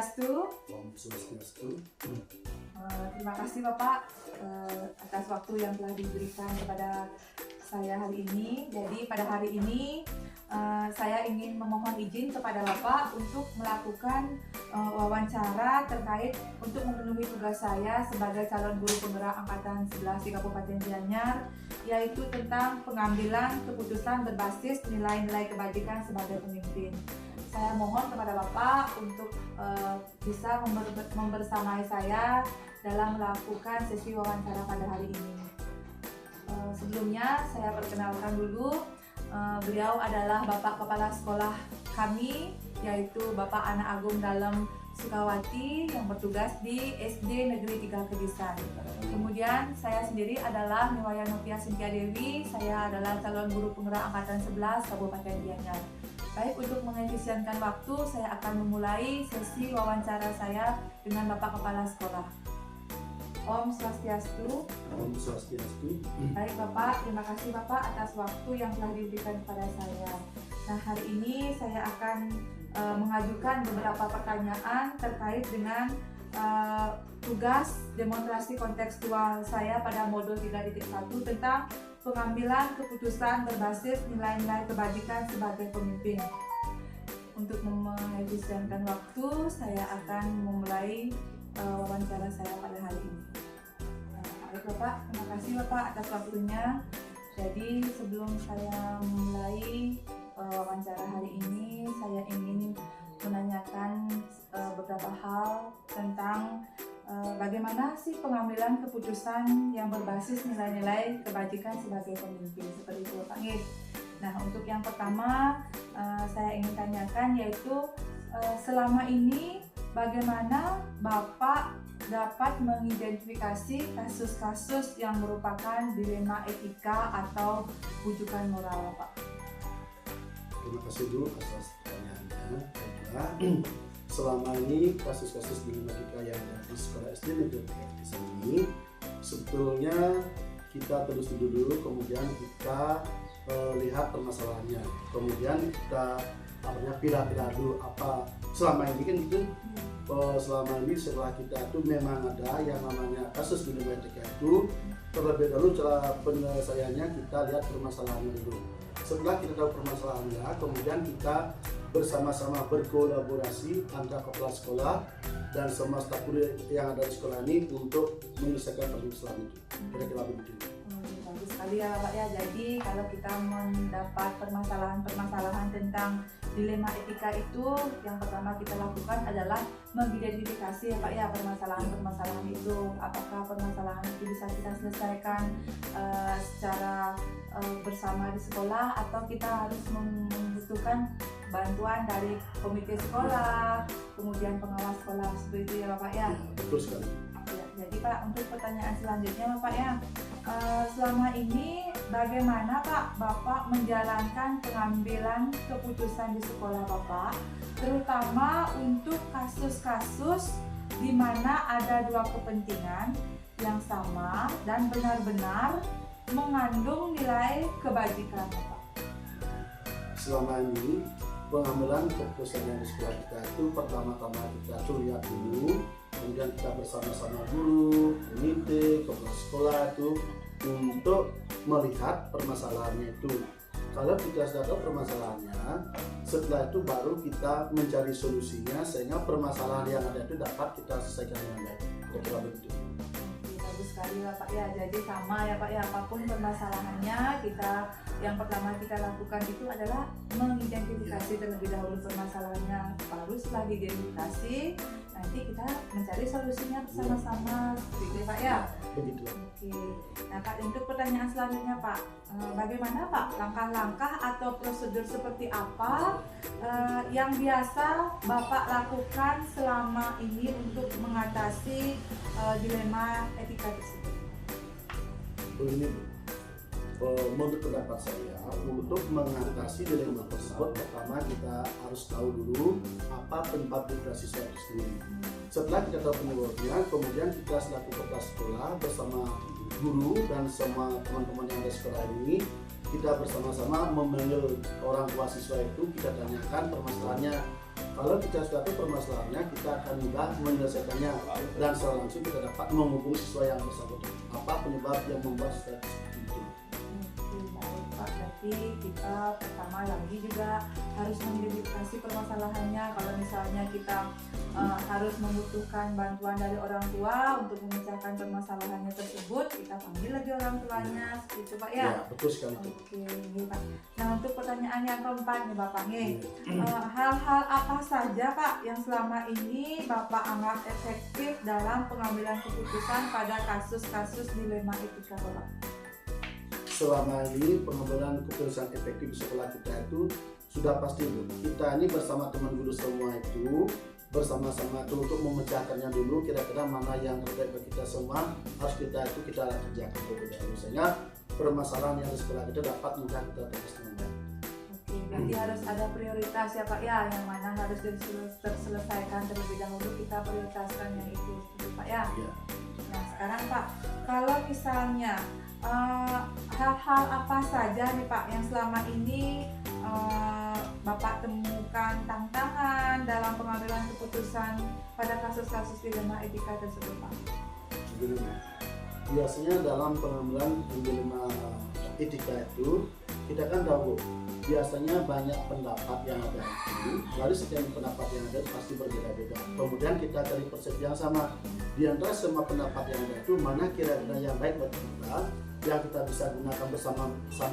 Swastiastu. Om Swastiastu. Terima kasih Bapak atas waktu yang telah diberikan kepada saya hari ini. Jadi pada hari ini saya ingin memohon izin kepada Bapak untuk melakukan wawancara terkait untuk memenuhi tugas saya sebagai calon guru penggerak Angkatan 11 di Kabupaten Gianyar, yaitu tentang pengambilan keputusan berbasis nilai-nilai kebajikan sebagai pemimpin. Saya mohon kepada Bapak untuk bisa membersamai saya dalam melakukan sesi wawancara pada hari ini. Sebelumnya saya perkenalkan dulu, beliau adalah Bapak Kepala Sekolah kami, yaitu Bapak Ana Agung Dalem Sukawati yang bertugas di SD Negeri 3 Kedisan. Kemudian saya sendiri adalah Niwaya Novia Cynthia Dewi, saya adalah calon guru penggerak Angkatan 11 Kabupaten Gianyar. Baik, untuk mengefisienkan waktu, saya akan memulai sesi wawancara saya dengan Bapak Kepala Sekolah. Om Swastiastu. Om Swastiastu. Baik Bapak, terima kasih Bapak atas waktu yang telah diberikan kepada saya. Nah, hari ini saya akan mengajukan beberapa pertanyaan terkait dengan tugas demonstrasi kontekstual saya pada modul 3.1 tentang pengambilan keputusan berbasis nilai-nilai kebajikan sebagai pemimpin. Untuk mengefisienkan waktu, saya akan memulai wawancara saya pada hari ini. Baik Bapak, terima kasih Bapak atas waktunya. Jadi sebelum saya memulai wawancara hari ini, saya ingin menanyakan beberapa hal tentang bagaimana sih pengambilan keputusan yang berbasis nilai-nilai kebajikan sebagai pemimpin, seperti itu Bapak. Nah, untuk yang pertama saya ingin tanyakan yaitu selama ini bagaimana Bapak dapat mengidentifikasi kasus-kasus yang merupakan dilema etika atau bujukan moral Bapak? Terima kasih dulu atas pertanyaannya. Selama ini kasus-kasus dilema etika yang ada di sekolah SD Negeri 3 Kedisan ini sebetulnya kita terus dulu, kemudian kita lihat permasalahannya, kemudian kita pilih-pilih dulu apa selama ini kan gitu. Selama ini setelah kita itu memang ada yang namanya kasus dilema etika itu, terlebih dahulu cara penyelesaiannya kita lihat permasalahannya dulu. Setelah kita tahu permasalahannya, kemudian kita bersama-sama berkolaborasi antara kepala sekolah dan semua staf guru yang ada di sekolah ini untuk menyelesaikan permasalahan itu. Kira-kira begitu. Bagus sekali ya Pak ya. Jadi kalau kita mendapat permasalahan tentang dilema etika itu, yang pertama kita lakukan adalah mengidentifikasi ya Pak ya permasalahan itu. Apakah permasalahan itu bisa kita selesaikan secara bersama di sekolah, atau kita harus membutuhkan bantuan dari komite sekolah, kemudian pengawas sekolah, seperti itu ya Bapak ya. Betul sekali. Ya, jadi Pak, untuk pertanyaan selanjutnya Bapak ya, selama ini bagaimana Pak Bapak menjalankan pengambilan keputusan di sekolah Bapak, terutama untuk kasus-kasus di mana ada dua kepentingan yang sama dan benar-benar mengandung nilai kebajikan Bapak? Selama ini pengambilan keputusan yang di sekolah kita itu pertama-tama kita lihat dulu, kemudian kita bersama-sama guru, komite, kepala sekolah itu untuk melihat permasalahannya itu. Kalau kita sudah tahu permasalahannya, setelah itu baru kita mencari solusinya sehingga permasalahan yang ada itu dapat kita selesaikan dengan baik. Kira-kira begitu. Bagus sekali Bapak ya. Jadi sama ya Pak ya, apapun permasalahannya, yang pertama kita lakukan itu adalah mengidentifikasi terlebih dahulu permasalahannya. Baru setelah diidentifikasi, nanti kita mencari solusinya bersama-sama, gitu Pak ya. Begitu. Oke. Nah Pak, untuk pertanyaan selanjutnya Pak, bagaimana Pak langkah-langkah atau prosedur seperti apa yang biasa Bapak lakukan selama ini untuk mengatasi dilema etika tersebut? Ini menurut pendapat saya, untuk mengatasi dilema tersebut, pertama kita harus tahu dulu apa penyebab dari siswa itu sendiri. Setelah kita tahu penyebabnya, kemudian kita selaku kepala sekolah bersama guru dan semua teman-teman yang ada di sekolah ini, kita bersama-sama memanggil orang tua siswa itu, kita tanyakan permasalahannya Kalau kita sudah tahu permasalahannya, kita akan mudah menyelesaikannya dan secara langsung kita dapat menghubungi siswa yang bersangkutan. Apa penyebab yang membuat siswa seperti itu? Baik Pak, berarti kita pertama lagi juga harus mengidentifikasi permasalahannya. Kalau misalnya kita harus membutuhkan bantuan dari orang tua untuk memecahkan permasalahannya tersebut, kita panggil lagi orang tuanya, seperti itu Pak ya? Ya, betul sekali itu. Oke, ini Pak. Nah, untuk pertanyaan yang keempat nih Bapak nih, hal-hal apa saja Pak yang selama ini Bapak anggap efektif dalam pengambilan keputusan pada kasus-kasus dilema etika Bapak? Selama ini pengambilan keputusan efektif di sekolah kita itu sudah pasti Bu. Kita ini bersama teman guru semua itu bersama-sama itu untuk memecahkannya dulu, kira-kira mana yang terbaik bagi kita semua harus kita kerjakan terlebih dahulu, sehingga permasalahan yang di sekolah kita dapat mudah kita tegas dengan baik. Oke, berarti harus ada prioritas ya Pak ya, yang mana harus terselesaikan terlebih dahulu, kita prioritaskan yang itu Pak ya. Ya. Nah sekarang Pak, kalau misalnya hal-hal apa saja nih Pak yang selama ini Bapak temukan tantangan dalam pengambilan keputusan pada kasus-kasus dilema etika tersebut Pak? Biasanya dalam pengambilan dilema etika itu kita kan tahu biasanya banyak pendapat yang ada itu, dari sekian pendapat yang ada pasti berbeda-beda. Kemudian kita cari persepsi yang sama. Di antara semua pendapat yang ada itu mana kira-kira yang baik bagi kita, yang kita bisa gunakan bersama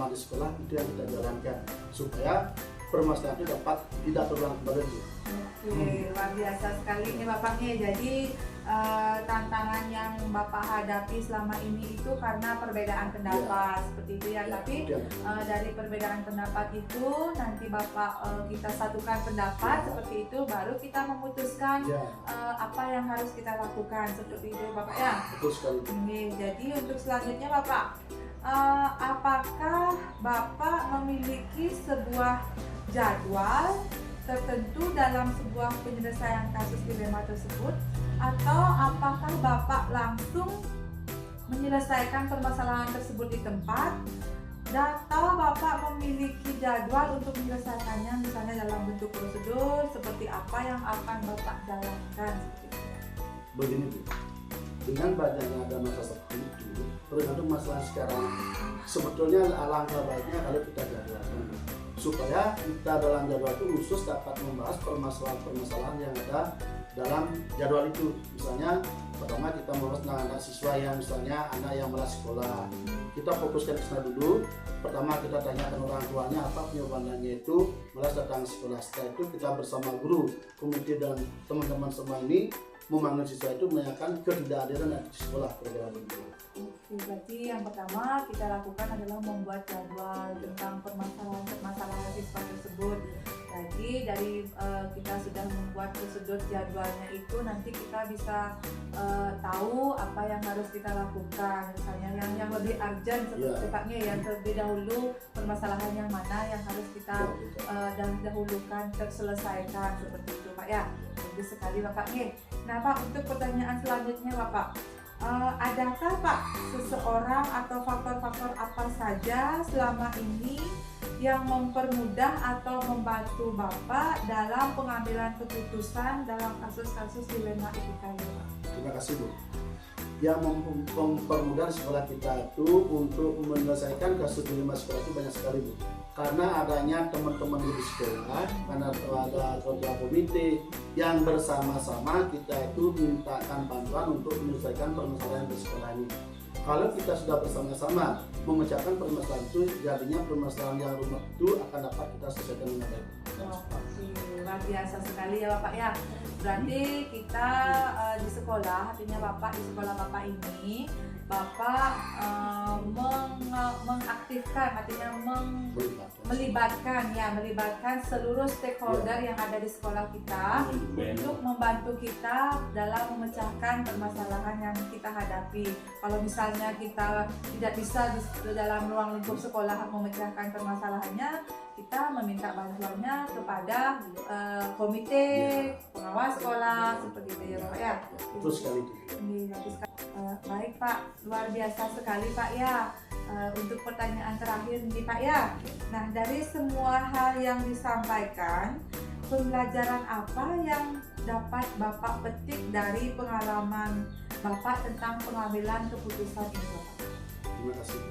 di sekolah, itu yang kita jalankan supaya permasalahan itu dapat tidak terulang kembali. Oke, luar biasa sekali ini Bapaknya. Jadi tantangan yang Bapak hadapi selama ini itu karena perbedaan pendapat seperti itu ya. Tapi dari perbedaan pendapat itu nanti Bapak kita satukan pendapat seperti itu, baru kita memutuskan apa yang harus kita lakukan seperti itu Bapak ya. Betul sekali. Jadi untuk selanjutnya Bapak, apakah Bapak memiliki sebuah jadwal tertentu dalam sebuah penyelesaian kasus dilema tersebut, atau apakah Bapak langsung menyelesaikan permasalahan tersebut di tempat, atau Bapak memiliki jadwal untuk menyelesaikannya misalnya dalam bentuk prosedur seperti apa yang akan Bapak jalankan seperti itu? Begini Bu, dengan banyaknya ada masalah seperti itu, tergantung masalah sekarang, sebetulnya alangkah baiknya kalau kita jadwalkan supaya kita dalam jadwal itu khusus dapat membahas permasalahan-permasalahan yang ada dalam jadwal itu. Misalnya pertama kita membahas tentang anak siswa yang misalnya anak yang malas sekolah, kita fokuskan ke sana dulu. Pertama kita tanyakan orang tuanya apa penyebabnya itu malas datang sekolah. Setelah itu kita bersama guru, komite dan teman-teman semua ini memanggil siswa itu menanyakan ketidakhadiran di sekolah program itu. Oke, berarti yang pertama kita lakukan adalah membuat jadwal tentang permasalahan siswa tersebut. Jadi dari kita sudah membuat prosedur jadwalnya itu, nanti kita bisa tahu apa yang harus kita lakukan. Misalnya yang lebih urgent seperti Paknya, yang terlebih dahulu permasalahan yang mana yang harus kita dahulukan terselesaikan seperti itu Pak ya. Bagus sekali Bapaknya. Nah Pak, untuk pertanyaan selanjutnya Bapak, adakah Pak seseorang atau faktor-faktor apa saja selama ini yang mempermudah atau membantu Bapak dalam pengambilan keputusan dalam kasus-kasus dilema etika ini Pak? Terima kasih Bu. Yang mempermudah sekolah kita itu untuk menyelesaikan kasus dilema sekolah itu banyak sekali Bu. Karena adanya teman-teman di sekolah, karena ada ketua komite yang bersama-sama kita itu mintakan bantuan untuk menyelesaikan permasalahan di sekolah ini. Kalau kita sudah bersama-sama memecahkan permasalahan itu, jadinya permasalahan yang rumit itu akan dapat kita selesaikan dengan baik. Luar biasa sekali ya Bapak ya. Berarti kita di sekolah, artinya Bapak di sekolah Bapak ini, Bapak mengaktifkan, artinya melibatkan seluruh stakeholder yang ada di sekolah kita untuk membantu kita dalam memecahkan permasalahan yang kita hadapi. Kalau misalnya kita tidak bisa di dalam ruang lingkup sekolah memecahkan permasalahannya, kita meminta bantuannya kepada komite pengawas sekolah seperti itu ya Bapak ya. Betul sekali. Baik Pak, luar biasa sekali Pak ya. Untuk pertanyaan terakhir nih Pak ya. Nah dari semua hal yang disampaikan, pembelajaran apa yang dapat Bapak petik dari pengalaman Bapak tentang pengambilan keputusan ini, Bapak? Terima kasih.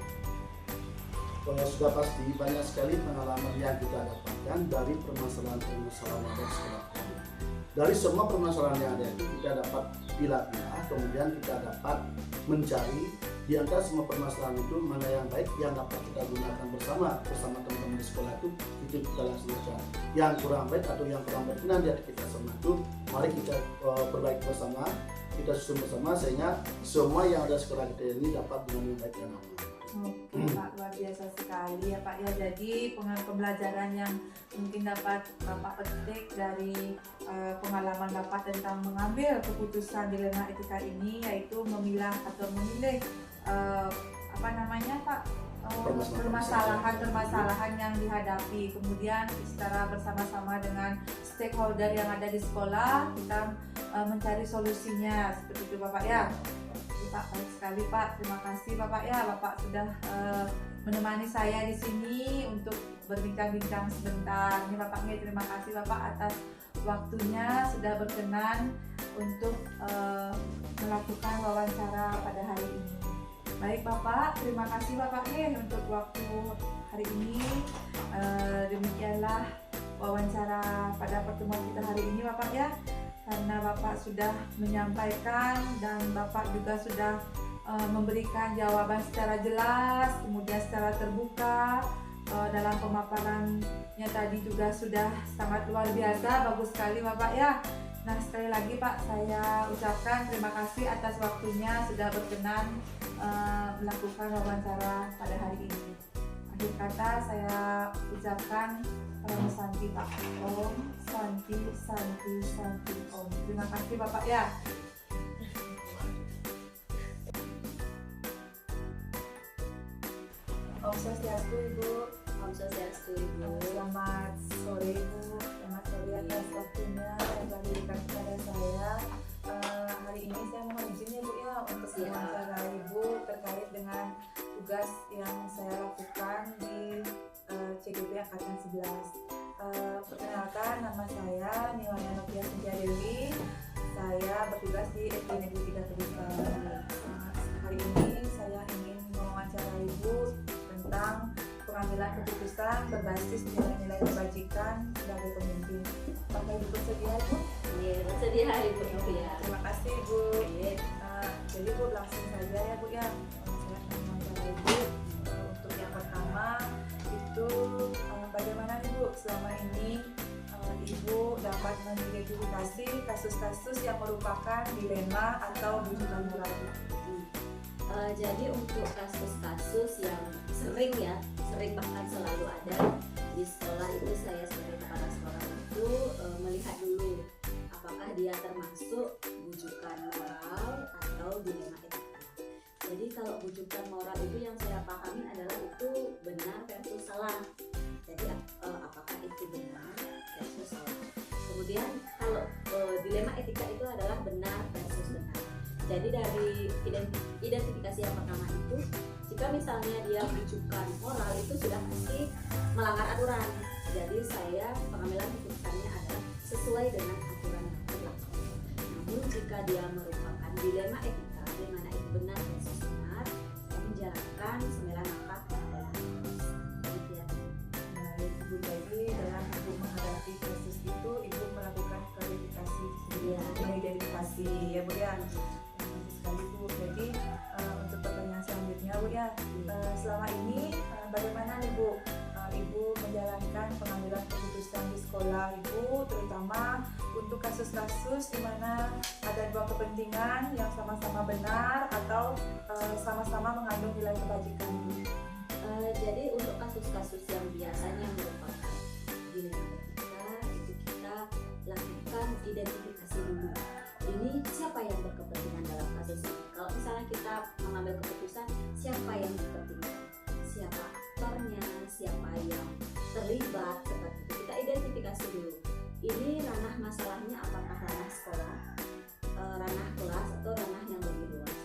Sudah pasti banyak sekali pengalaman yang kita dapatkan dari permasalahan-permasalahan yang ada di sekolah kami. Dari semua permasalahan yang ada itu kita dapat pilah-pilah, kemudian kita dapat mencari di antara semua permasalahan itu mana yang baik yang dapat kita gunakan bersama teman-teman di sekolah itu kita laksanakan. Yang kurang baik atau yang kurang berkenan di hati kita semua itu mari kita perbaiki bersama, kita susun bersama sehingga semua yang ada di sekolah kita ini dapat dengan baik dan aman. Oke Pak, luar biasa sekali ya Pak ya. Jadi pembelajaran yang mungkin dapat Bapak petik dari pengalaman Bapak tentang mengambil keputusan dilema etika ini yaitu memilah atau memilih apa namanya Pak, permasalahan yang dihadapi, kemudian secara bersama-sama dengan stakeholder yang ada di sekolah kita mencari solusinya, seperti itu Bapak ya. Pak, baik sekali Pak, terima kasih Bapak ya, Bapak sudah menemani saya di sini untuk berbincang-bincang sebentar. Ini Bapaknya, terima kasih Bapak atas waktunya sudah berkenan untuk melakukan wawancara pada hari ini. Baik Bapak, terima kasih Bapaknya untuk waktu hari ini. Demikianlah wawancara pada pertemuan kita hari ini Bapak ya. Karena Bapak sudah menyampaikan dan Bapak juga sudah memberikan jawaban secara jelas, kemudian secara terbuka, dalam pemaparannya tadi juga sudah sangat luar biasa, bagus sekali Bapak ya. Nah sekali lagi Pak, saya ucapkan terima kasih atas waktunya sudah berkenan melakukan wawancara pada hari ini. Akhir kata saya ucapkan Om Santi Pak, Om Santi Santi Santi Om. Terima kasih Bapak ya. Om Swastiastu Ibu. Om Swastiastu Ibu. Selamat sore Ibu. Selamat sore atas waktunya yang telah diberikan kepada saya. Hari ini saya mohon izin ya Bu ya untuk wawancara Ibu terkait dengan tugas yang saya lakukan di CGP Angkatan 11. Perkenalkan, nama saya Niwana Novia Sintia Dewi. Saya bertugas di SD Negeri 3 Kediri. Hari ini saya ingin mewawancara Ibu tentang pengambilan keputusan berbasis nilai-nilai kebajikan sebagai pemimpin. Apakah Ibu bersedia Ibu? Iya, bersedia Ibu Novia. Terima kasih Ibu. Jadi Bu langsung saja ya Bu ya. Saya akan mewawancara Ibu. Untuk yang pertama itu bagaimana nih Bu selama ini Ibu dapat mengidentifikasi kasus-kasus yang merupakan dilema atau bujukan moral? Jadi untuk kasus-kasus yang sering bahkan selalu ada di sekolah itu, saya sebagai kepala sekolah itu melihat dulu apakah dia termasuk bujukan moral atau dilema etika. Jadi kalau bujukan moral itu yang saya pahami adalah itu benar versus salah. Jadi apakah itu benar versus salah. Kemudian kalau dilema etika itu adalah benar versus benar. Jadi dari identifikasi yang pertama itu, jika misalnya dia bujukan moral itu sudah pasti melanggar aturan. Jadi saya pengambilan keputusannya adalah sesuai dengan aturan yang berlaku. Namun jika dia merupakan dilema etika, di mana itu benar versus benar, saya menjalankan 9 langkah pengambilan keputusan. Baik Ibu, jadi dalam Ibu menghadapi kasus itu Ibu melakukan klarifikasi, identifikasi ya Bu ya. Sekali Bu. Jadi untuk pertanyaan selanjutnya Bu ya, selama ini bagaimana nih Bu Ibu menjalankan pengambilan keputusan di sekolah Ibu, terutama untuk kasus-kasus di mana ada dua kepentingan yang sama-sama benar atau sama-sama mengandung nilai kebajikan Bu? Jadi untuk kasus-kasus yang biasanya merupakan dilema etika itu kita lakukan identifikasi dulu. Ini siapa yang berkepentingan dalam kasus ini? Kalau misalnya kita mengambil keputusan, siapa yang berkepentingan? Siapa aktornya? Siapa yang terlibat? Seperti itu kita identifikasi dulu. Ini ranah masalahnya apakah ranah sekolah, ranah kelas, atau ranah yang lebih luas.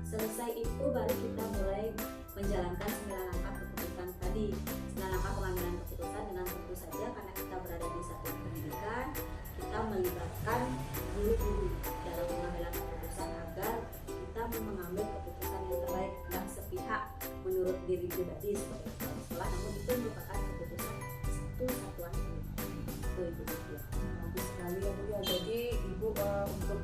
Selesai itu baru kita mulai menjalankan 9 langkah keputusan tadi. 9 langkah pengambilan keputusan dengan tentu saja karena kita berada di satuan pendidikan, kita melibatkan guru-guru dalam pengambilan keputusan agar kita mengambil keputusan yang terbaik dan sepihak menurut diri pribadi sebagai kepala sekolah, namun itu merupakan keputusan satu satuan pendidikan. Itu Ibu Lydia. Bagus sekali ya Bu ya. Jadi Ibu untuk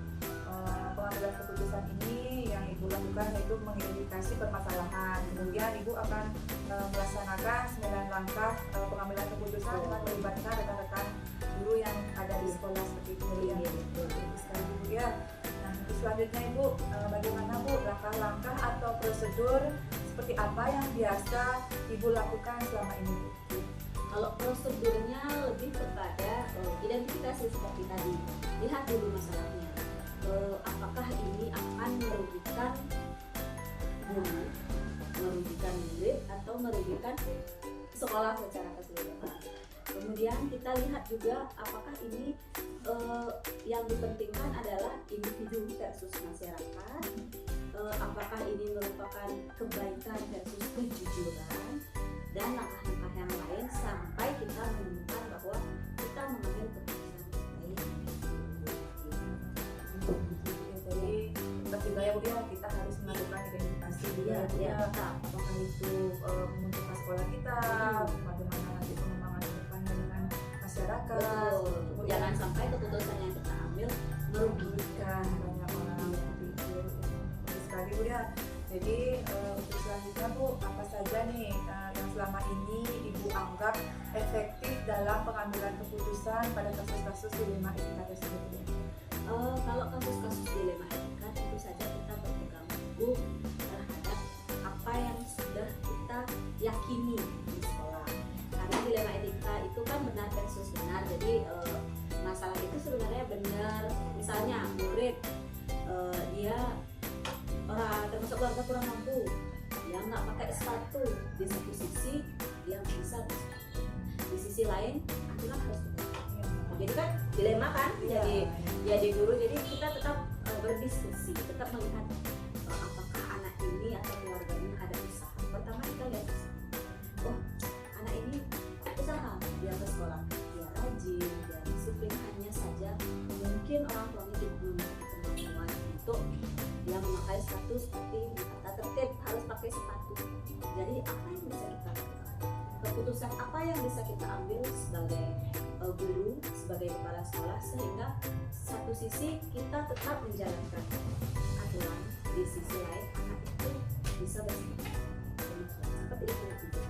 pengambilan keputusan ini yang Ibu lakukan yaitu mengidentifikasi permasalahan. Kemudian Ibu akan melaksanakan 9 langkah pengambilan keputusan dengan melibatkan rekan-rekan guru yang ada di sekolah seperti itu ya. Bagus sekali Bu ya. Nah, selanjutnya Ibu, bagaimana Bu langkah-langkah atau prosedur seperti apa yang biasa Ibu lakukan selama ini Bu? Kalau prosedurnya lebih kepada identifikasi seperti tadi, lihat dulu masalahnya. Apakah ini akan merugikan guru, merugikan murid, atau merugikan sekolah secara keseluruhan. Kemudian kita lihat juga apakah ini yang dipentingkan adalah individu versus masyarakat, apakah ini merupakan kebaikan versus kejujuran, dan langkah-langkah yang lain sampai kita menemukan bahwa kita mengambil keputusan terbaik. Jadi juga ya Bu ya, kita harus melakukan identifikasi juga Ya, apakah itu menguntungkan sekolah kita, bagaimana nanti pengembangan depannya dengan masyarakat. Betul. Jangan sampai keputusan yang kita ambil merugikan banyak orang seperti itu. Bagus sekali Bu ya. Jadi untuk selanjutnya Bu, apa saja nih yang selama ini Ibu anggap efektif dalam pengambilan keputusan pada kasus-kasus dilema etika tersebut? Kalau kasus-kasus dilema etika tentu saja kita berpegang teguh terhadap apa yang sudah kita yakini di sekolah. Karena dilema etika itu kan benar versus benar. Jadi masalah itu sebenarnya benar. Misalnya murid dia orang termasuk keluarga kurang mampu, dia nggak pakai sepatu. Di satu sisi dia bisa bersepatu, di sisi lain aturan harus ditegakkan. Jadi kan dilema kan, jadi guru. Jadi kita tetap berdiskusi, tetap melihat apakah anak ini atau keluarganya ada usaha. Pertama kita lihat usaha. Oh, anak ini usaha, dia ke sekolah, dia rajin, dia disiplin. Hanya saja mungkin orang tuanya tidak memiliki kemampuan untuk yang memakai sepatu seperti tata tertib, harus pakai sepatu. Jadi apa yang bisa kita lakukan? Keputusan apa yang bisa kita ambil sebagai guru, sebagai kepala sekolah, sehingga satu sisi kita tetap menjalankan aturan, di sisi lain anak itu bisa bersepatu. Seperti itu.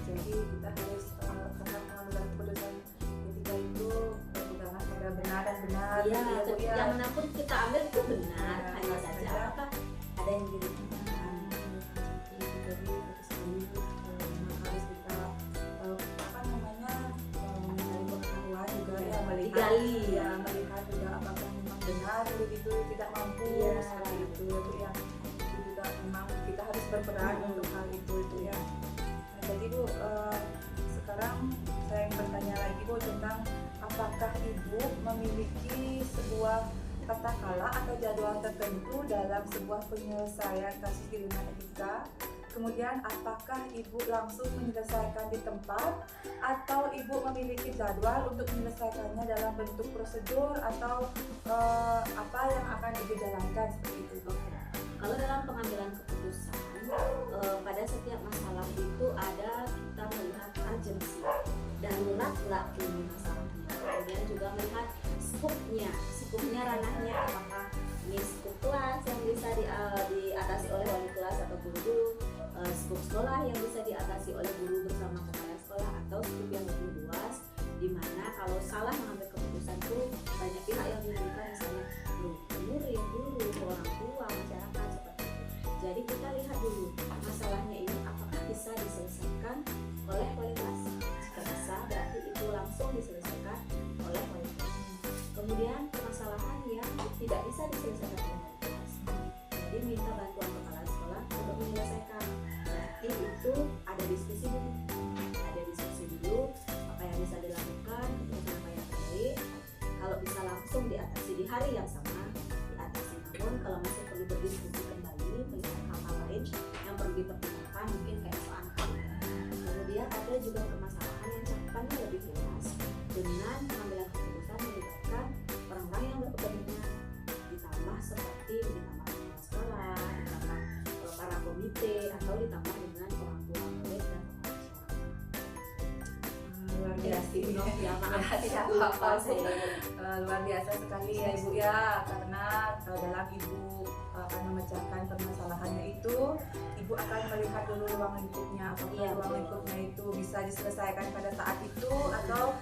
Jadi kita harus karena pengambilan keputusan ketika itu berpegangan pada benar dan benar. Iya, Bu, ya. yang manapun kita ambil itu benar, hanya saja apakah ada yang dirugikan. Jadi sekali memang harus kita mencari pengetahuan juga ya, melihat melihat juga apakah memang benar begitu tidak mampu seperti itu ya Bu ya. Itu juga memang kita harus berperan untuk hal itu ya. Nah, jadi Bu, sekarang saya ingin bertanya lagi Bu tentang apakah Ibu memiliki sebuah tata kala atau jadwal tertentu dalam sebuah penyelesaian kasus dilema etika? Kemudian apakah Ibu langsung menyelesaikan di tempat atau Ibu memiliki jadwal untuk menyelesaikannya dalam bentuk prosedur atau apa yang akan Ibu jalankan seperti itu? Kalau dalam pengambilan keputusan, pada setiap masalah itu ada kita melihat urgensi, darurat nggak ini masalahnya. Kemudian juga melihat skupnya ranahnya, apakah ini skup kelas yang bisa diatasi oleh wali kelas atau guru, skup sekolah yang bisa diatasi oleh guru bersama kepala sekolah, atau skup yang lebih luas, di mana kalau salah mengambil keputusan itu banyak pihak yang dirugikan, misalnya murid, guru, orang tua, masyarakat seperti itu. Jadi kita lihat dulu masalahnya ini apakah bisa diselesaikan oleh wali kelas. Jika bisa, berarti itu langsung diselesaikan oleh wali kelas. Kemudian permasalahan yang tidak bisa diselesaikan oleh wali kelas, jadi minta bantuan kepala sekolah untuk menyelesaikan. Berarti itu ada diskusi dulu apa yang bisa dilakukan, kemudian apa yang terbaik. Kalau bisa langsung diatasi di hari yang sama, diatasi. Namun kalau masih perlu berdiskusi kembali, melihat hal-hal lain yang perlu ada juga permasalahan yang cakupannya lebih luas dengan pengambilan keputusan melibatkan orang-orang yang berkepentingan, ditambah seperti ditambah kepala sekolah, ditambah para komite, atau ditambah dengan orang tua murid dan kepala sekolah. Luar biasa Ya maaf tidak lupa apa-apa, Bu. saya. Luar biasa sekali ya Ibu ya, karena dalam Ibu akan memecahkan permasalahannya itu, Ibu akan melihat dulu ruang lingkupnya, apakah Iya, ruang betul. lingkupnya itu bisa diselesaikan pada saat itu atau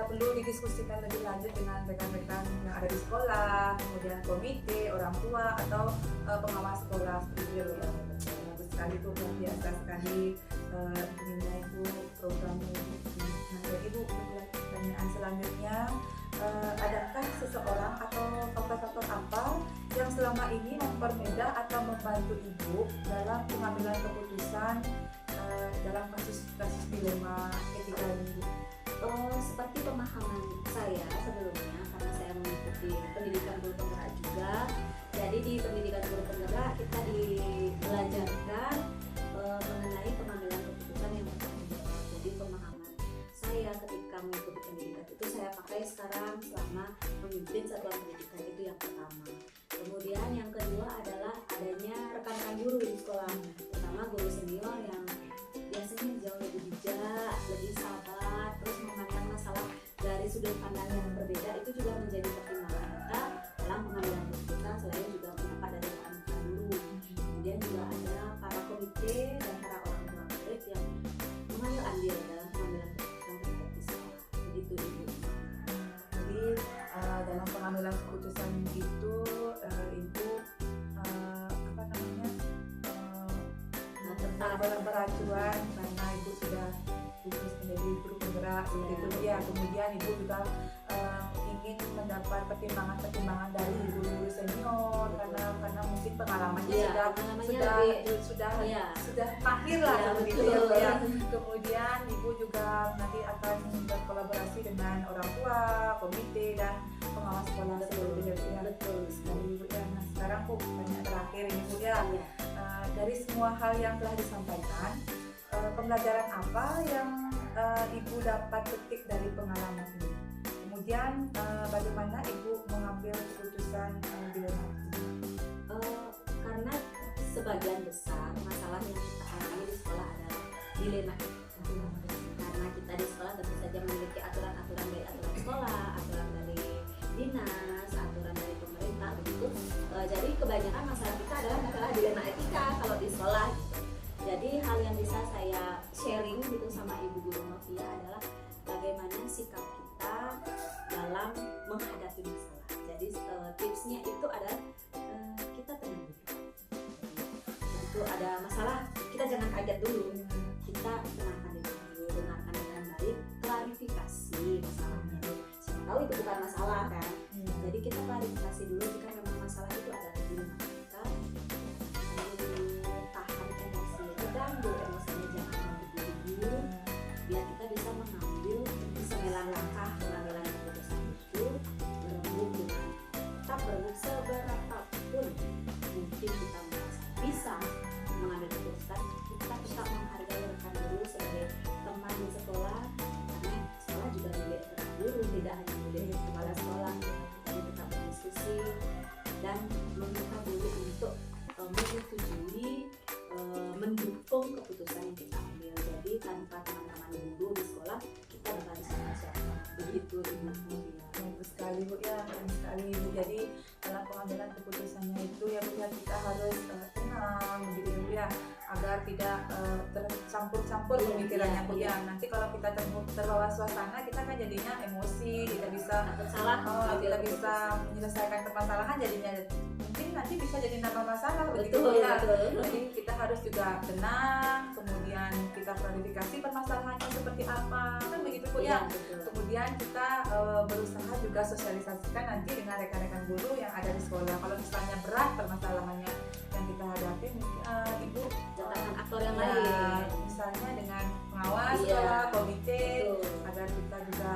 perlu didiskusikan lebih lanjut dengan rekan-rekan yang ada di sekolah, kemudian komite, orang tua atau pengawas sekolah seperti itu ya Bu ya. Bagus sekali Bu, luar biasa sekali ininya Ibu, programnya Ibu. Nah jadi Bu, untuk pertanyaan selanjutnya, adakah seseorang atau faktor-faktor apa yang selama ini mempermudah atau membantu Ibu dalam pengambilan keputusan dalam kasus-kasus dilema etika ini Bu? Seperti pemahaman saya sebelumnya, karena saya mengikuti pendidikan guru penggerak juga. Jadi di pendidikan guru penggerak kita belajarkan mengenai pengambilan keputusan yang bertanggung jawab. Jadi pemahaman saya ketika mengikuti pendidikan itu saya pakai sekarang selama memimpin satuan pendidikan, itu yang pertama. Kemudian yang kedua adalah adanya rekan-rekan guru di sekolah, terutama guru senior yang biasanya jauh lebih bijak, lebih sabar, terus memandang masalah dari sudut pandang yang berbeda. Itu juga menjadi pertimbangan kita dalam pengambilan keputusan, selain juga pendapat dari rekan-rekan guru. Kemudian juga ada para komite dan para orang tua murid yang mengambil andil dalam pengambilan keputusan terhadap di sekolah. Begitu Ibu. Jadi dalam pengambilan keputusan itu Ibu apa namanya beracuan karena Ibu sudah lulus menjadi guru penggerak seperti itu ya. Kemudian Ibu juga ingin mendapat pertimbangan-pertimbangan dari guru-guru senior karena mungkin pengalamannya sudah mahir lah begitu ya Bu ya. Kemudian Ibu juga nanti akan berkolaborasi dengan orang tua, komite dan pengawas sekolah seperti itu ya. Betul Sekali Ibu ya. Nah sekarang Bu, pertanyaan terakhir ini Bu ya. Dari semua hal yang telah disampaikan, pembelajaran apa yang Ibu dapat petik dari pengalaman ini? Kemudian bagaimana Ibu mengambil keputusan dilema ini? Karena sebagian besar masalah yang kita alami di sekolah adalah dilema itu. Karena kita di sekolah tentu saja memiliki aturan-aturan dari aturan sekolah, aturan dari dinas, aturan dari pemerintah begitu. Jadi kebanyakan masalah kita adalah masalah dilema etika kalau di sekolah gitu. Jadi hal yang bisa saya sharing gitu sama Ibu Guru Novia adalah bagaimana sikap kita dalam menghadapi masalah. Jadi tipsnya itu adalah kita tenang dulu. Itu ada masalah, kita jangan kaget dulu. Kita tenangkan dulu, dengarkan dengan baik, klarifikasi masalahnya. Siapa tahu itu bukan masalah kan. Jadi kita klarifikasi dulu jika memang masalah itu ada di dilema kita. Tahan emosi, redam dulu emosinya, jangan buru-buru. Biar kita bisa mengambil sembilan langkah pengambilan keputusan itu berembuk dengan tetap berembuk seberapapun mungkin kita merasa bisa mengambil keputusan, kita tetap menghargai rekan guru sebagai teman di sekolah, karena sekolah juga milik rekan guru, tidak hanya milik kepala sekolah. Jadi tetap berdiskusi dan meminta guru untuk menyetujui, mendukung keputusan yang kita ambil. Jadi tanpa teman-teman guru di sekolah kita bakal siapa-siapa. Begitu Ibu Novia. Bagus sekali Bu ya, keren sekali Bu. Jadi dalam pengambilan keputusannya itu ya Bu ya, kita harus tenang begitu Bu ya, agar tidak tercampur-campur pemikirannya Bu ya. Nanti kalau kita terbawa suasana, kita kan jadinya emosi, tidak bisa Salah, kita bisa menyelesaikan permasalahan, jadinya mungkin nanti bisa jadi nambah masalah begitu betul, Bu ya. betul. Jadi kita harus juga tenang, kemudian kita klarifikasi permasalahannya seperti apa, kan begitu Bu ya. Iya, betul. Kemudian kita berusaha juga sosialisasikan nanti dengan rekan-rekan guru yang ada di sekolah. Kalau misalnya berat permasalahannya yang kita hadapi, mungkin Ibu Catatan aktor yang ya, lain. misalnya dengan pengawas Iya. sekolah, komite, Betul. agar kita juga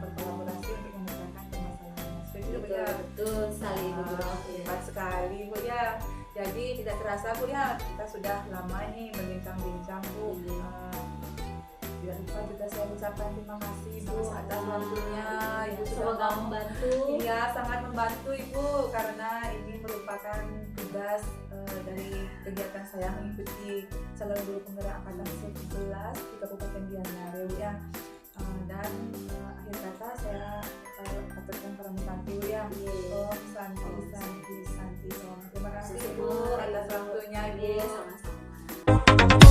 berkolaborasi untuk memecahkan permasalahan. Seperti itu Bu Betul, ya. betul sekali Ibu Guru Novia. Hebat sekali Bu ya. Jadi tidak terasa Bu ya, kita sudah lama nih berbincang-bincang Bu Iya. di Tidak lupa juga saya ucapkan terima kasih Ibu atas waktunya. Ibu sudah Semoga mau membantu. Iya, sangat membantu Ibu karena ini merupakan tugas dari kegiatan saya mengikuti calon guru penggerak angkatan 11 di Kabupaten Gianyar ya. Dan akhir kata saya aturkan permintaan Ibu ya. Om Santi. Terima kasih Ibu atas waktunya Ibu. Sama-sama.